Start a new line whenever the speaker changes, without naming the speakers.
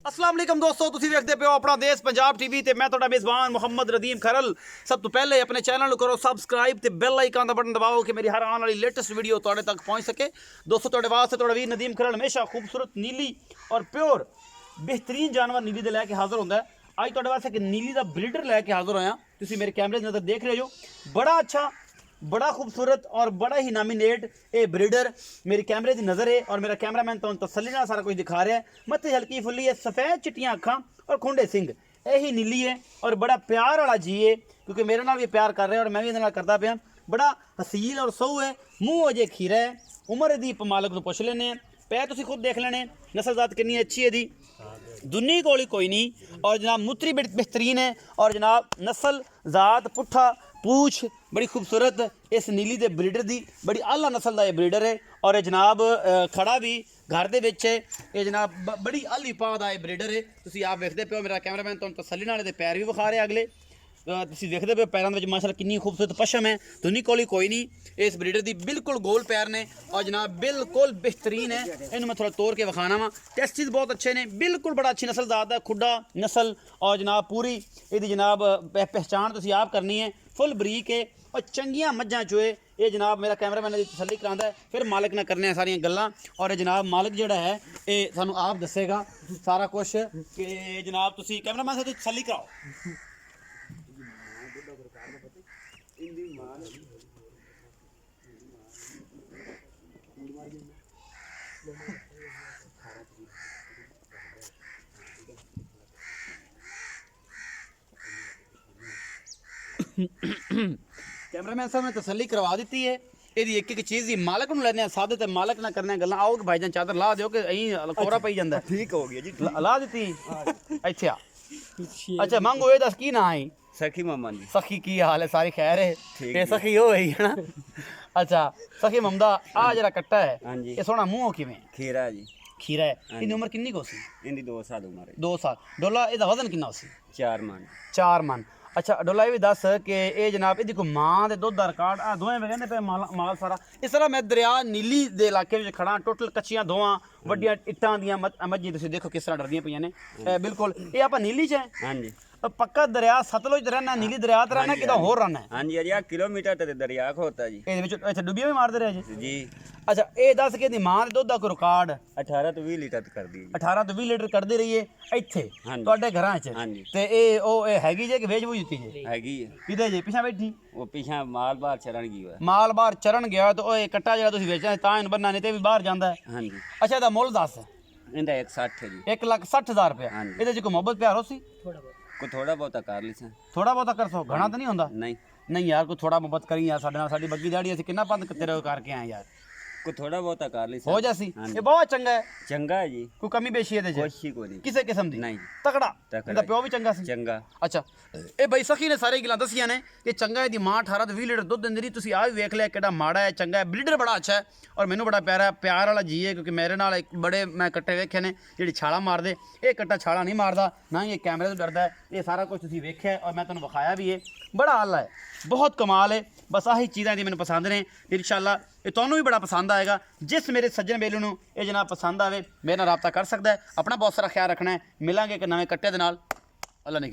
अस्सलाम वालेकुम दोस्तों, तुसीं वेखदे पे हो अपना देश पंजाब टीवी ते मैं तुहाडा मेज़बान मोहम्मद रदीम खरल। सब तो पहले अपने चैनल करो सबसक्राइब ते बेल आइकन दा बटन दबाओ कि मेरी हर आने वाली लेटेस्ट वीडियो तुहाडे तक पहुंच सके। दोस्तों तुहाडे वास्ते तुहाडा वीर नदीम खरल हमेशा खूबसूरत नीली और प्योर बेहतरीन जानवर नीली दे लैके हाज़र होंदा है। अज तुहाडे वास्ते एक नीली दा ब्रीडर लैके हाज़र होया। तुसीं मेरे कैमरे दी नज़र देख रहे हो, बड़ा अच्छा, बड़ा खूबसूरत और बड़ा ही नामिनेट ये ब्रीडर मेरी कैमरे की नज़र है और मेरा कैमरामैन तो तसल्ली नाल सारा कुछ दिखा रहा है। मत्थे हल्की फुल्ली है, सफ़ेद चिट्टियां अखां और खुंडे सिंह, यही नीली है और बड़ा प्यार वाला जी है क्योंकि मेरे नाल भी प्यार कर रहा है और मैं भी इहदे नाल करदा पिया। बड़ा हसील और सऊ है, मूँह अजे खीरा है, उम्र दी मालक तो पुछ लेने, पैर तुसीं खुद देख लेने, नस्ल जात कितनी अच्छी है दी, दुन्नी कोली कोई नहीं। और जनाब मुतरी बेहतरीन है और जनाब नस्ल जात पुट्ठा पूछ बड़ी खूबसूरत इस नीली दे ब्रीडर दी बड़ी आला नस्ल का यह ब्रीडर है। और ये जनाब खड़ा भी घर दे विच है, ये जनाब बड़ी आली पा दा ब्रीडर है। तुसीं आप वेखदे पे हो, मेरा कैमरामैन तुहानूं तसल्ली नाल इहदे पैर भी विखा रहा है अगले। तुसीं वेखदे पे पैरों में माशाअल्लाह कितनी खूबसूरत पशम है, दुनी कोली कोई नहीं। इस ब्रीडर दी बिल्कुल गोल पैर ने और जनाब बिल्कुल बेहतरीन है। इन्हूं मैं थोड़ा तोड़ के विखाना वा, टेस्टिस बहुत अच्छे ने, बिल्कुल बड़ा अच्छी नस्ल जात है, खुड्डा नस्ल और जनाब पूरी इहदी जनाब पहचान तुसीं आप करनी है, फुल बरीक है और चंगियां मज्जां चोए। ये जनाब मेरा कैमरामैन दी तसल्ली करांदा है, फिर मालिक ने करने सारियां गल्लां। और जनाब मालिक जिहड़ा है ये सानूं आप दसेगा सारा कुछ कि जनाब तुसीं कैमरामैन से तसल्ली कराओ। कैमरामैन साहब ने तसल्ली करवा दी है। ਇਹਦੀ ਇੱਕ ਇੱਕ ਚੀਜ਼ ਦੀ ਮਾਲਕ ਨੂੰ ਲੈਣੇ ਸਾਦੇ ਤੇ ਮਾਲਕ ਨਾਲ ਕਰਨੇ ਗੱਲਾਂ। ਆਓ ਕਿ ਭਾਈਜਾਨ ਚਾਦਰ ਲਾ ਦਿਓ ਕਿ ਅਹੀਂ ਕੋਰਾ ਪਈ ਜਾਂਦਾ।
ठीक हो गया जी,
ਲਾ ਦਿੱਤੀ ਇੱਥੇ ਆ। ਅੱਛਾ ਮੰਗੋ ਇਹ ਦੱਸ ਕੀ ਨਾਂ ਹੈ?
सखी मामा जी।
सखी की हाल है? सारी खैर है?
ठीक
ये सखी हो गई है ना? अच्छा सखी ममदा आ जरा कट्टा है,
हाँ जी।
ये सोना मुंह किवें
खीरा जी।
खीरा है।
हाँ
इनकी
जी।
उम्र कितनी को सी?
इनकी 2 साल उम्र है।
2 साल। डोला ਇਹਦਾ ਵਜ਼ਨ ਕਿੰਨਾ ਸੀ?
4 मन।
4 मन। अच्छा डोला ये भी दस कि ये जनाब ਇਹਦੀ ਕੋਈ ਮਾਂ ਦੇ ਦੁੱਧ ਦਾ ਰਿਕਾਰਡ ਆ ਦੋਵੇਂ ਕਹਿੰਦੇ ਪਏ ਮਾਲ ਸਾਰਾ ਇਸ ਤਰ੍ਹਾਂ। ਮੈਂ ਦਰਿਆ ਨੀਲੀ ਦੇ ਇਲਾਕੇ ਵਿੱਚ ਖੜਾ, ਟੋਟਲ ਕੱਚੀਆਂ ਦੋਵਾਂ ਵੱਡੀਆਂ ਇੱਟਾਂ ਦੀਆਂ ਮੱਝੀ ਤੁਸੀਂ ਦੇਖੋ ਕਿਸ ਤਰ੍ਹਾਂ ਡਰਦੀਆਂ ਪਈਆਂ ਨੇ। ਬਿਲਕੁਲ ਇਹ ਆਪਾਂ ਨੀਲੀ 'ਚ ਹੈ।
हाँ जी।
पक्का दरिया सतलुज रहना, नीली दरिया ते रहना, किदा होर रहना है?
हाँ जी, अरे 1 किलोमीटर तो दरिया होता जी।
ਇਹਦੇ ਵਿੱਚ ਅੱਛਾ ਡੁੱਬੀਆਂ ਵੀ ਮਾਰਦੇ ਰਹੇ ਜੀ?
जी।
ਅੱਛਾ ਇਹ ਦੱਸ ਕੇ ਇਹਦੀ ਮਾਂ ਦੇ ਦੁੱਧ ਦਾ ਕੋਈ ਰਿਕਾਰਡ
18 तो 20 लीटर कर दी।
18 ਤੋਂ 20 ਲੀਟਰ ਕੱਢਦੀ ਰਹੀ ਹੈ ਇੱਥੇ
ਹਾਂਜੀ।
ਤੁਹਾਡੇ ਘਰਾਂ 'ਚ?
ਹਾਂਜੀ।
ਤੇ ਇਹ ਹੈਗੀ ਜੇ ਕਿ ਵੇਚ ਬੂਝ ਦਿੱਤੀ ਜੇ?
हैगी है।
ਕਿਹਦੇ ਜੇ ਪਿੱਛੇ ਬੈਠੀ?
वो पीछा माल बाहर चरण गई है।
ਮਾਲ ਬਾਹਰ ਚਰਨ ਗਿਆ ਤੇ ਉਹ ਕੱਟਾ ਜਿਹੜਾ ਤੁਸੀਂ ਵੇਚਿਆ ਤਾਂ ਇਹਨੂੰ ਬੰਨਾ ਨਹੀਂ ਤੇ ਵੀ ਬਾਹਰ ਜਾਂਦਾ ਹੈ।
हाँ जी।
ਅੱਛਾ ਇਹਦਾ ਮੁੱਲ ਦੱਸ।
इनका 160 है जी।
1,60,000 रुपया।
ਹਾਂਜੀ।
ਇਹਦੇ 'ਚ ਕੋਈ ਮੁਹੱਬਤ ਪਿਆਰ ਹੋ ਸੀ?
को थोड़ा बहुत कर ली सा।
ਥੋੜਾ ਬਹੁਤਾ ਕਰ ਸੋ, ਘਣਾ ਤਾਂ ਨਹੀਂ ਹੁੰਦਾ?
नहीं,
ਨਹੀਂ ਯਾਰ ਕੋਈ ਥੋੜਾ ਮੁਹੱਬਤ ਕਰੀ ਯਾਰ ਸਾਡੇ ਨਾਲ, ਸਾਡੀ ਬੱਗੀ ਦਾੜੀ ਅਸੀਂ ਕਿੰਨਾ ਪੰਦ ਤੇਰੇ ਕਰਕੇ ਆਏ ਯਾਰ,
को थोड़ा बहुत कर ली सा।
ਹੋ ਜਾਸੀ।
ਹਾਂਜੀ।
ਇਹ ਬਹੁਤ ਚੰਗਾ ਹੈ,
चंगा है जी।
ਕੋਈ ਕਮੀ ਬੇਸ਼ੀ ਇਹਦੇ 'ਚ?
कुछ ही को नहीं।
ਕਿਸੇ ਕਿਸਮ ਦੀ?
नहीं।
ਤਕੜਾ।
ਤਕੜਾ।
ਇਹਦਾ ਪਿਓ ਵੀ ਚੰਗਾ ਸੀ?
चंगा।
ਅੱਛਾ ਇਹ ਬਈ ਸਖੀ ਨੇ ਸਾਰੇ ਗੱਲਾਂ ਦੱਸੀਆਂ ਨੇ ਕਿ ਚੰਗਾ ਇਹਦੀ ਮਾਂ 18 ਤੋਂ 20 ਲੀਟਰ ਦੁੱਧ ਦਿੰਦੀ ਰਹੀ। ਤੁਸੀਂ ਆ ਵੀ ਵੇਖ ਲਿਆ ਕਿਹੜਾ ਮਾੜਾ ਹੈ, ਚੰਗਾ ਹੈ, ਬਰੀਡਰ ਬੜਾ ਅੱਛਾ ਹੈ ਔਰ ਮੈਨੂੰ ਬੜਾ ਪਿਆਰ ਵਾਲਾ ਜੀ ਹੈ ਕਿਉਂਕਿ ਮੇਰੇ ਨਾਲ ਇੱਕ ਬੜੇ ਮੈਂ ਕੱਟੇ ਵੇਖੇ ਨੇ ਜਿਹੜੀ ਛਾਲਾਂ ਮਾਰਦੇ। ਇਹ ਕੱਟਾ ਛਾਲਾਂ ਨਹੀਂ ਮਾਰਦਾ, ਨਾ ਹੀ ਇਹ ਕੈਮਰੇ ਤੋਂ ਡਰਦਾ ਹੈ। ਇਹ ਸਾਰਾ ਕੁਝ ਤੁਸੀਂ ਵੇਖਿਆ ਔਰ ਮੈਂ ਤੁਹਾਨੂੰ ਵਿਖਾਇਆ ਵੀ ਹੈ। ਬੜਾ ਆਲਾ ਹੈ, ਬਹੁਤ ਕਮਾਲ ਹੈ। ਬਸ ਆਹੀ ਚੀਜ਼ਾਂ ਦੀ ਮੈਨੂੰ ਪਸੰਦ ਨੇ। ਇਨਸ਼ਾਅੱਲਾ ਇਹ ਤੁਹਾਨੂੰ ਵੀ ਬੜਾ ਪਸੰਦ ਆਏਗਾ। ਜਿਸ ਮੇਰੇ ਸੱਜਣ ਬੇਲੂ ਨੂੰ ਇਹ ਜਨਾਬ ਪਸੰਦ ਆਵੇ ਮੇਰੇ ਨਾਲ ਰਾਬਤਾ ਕਰ ਸਕਦਾ ਹੈ। ਆਪਣਾ ਬਹੁਤ ਸਾਰਾ ਖਿਆਲ ਰੱਖਣਾ ਹੈ। ਮਿਲਾਂਗੇ ਇੱਕ ਨਵੇਂ ਕੱਟੇ ਦੇ ਨਾਲ। ਅੱਲਾ ਨੇ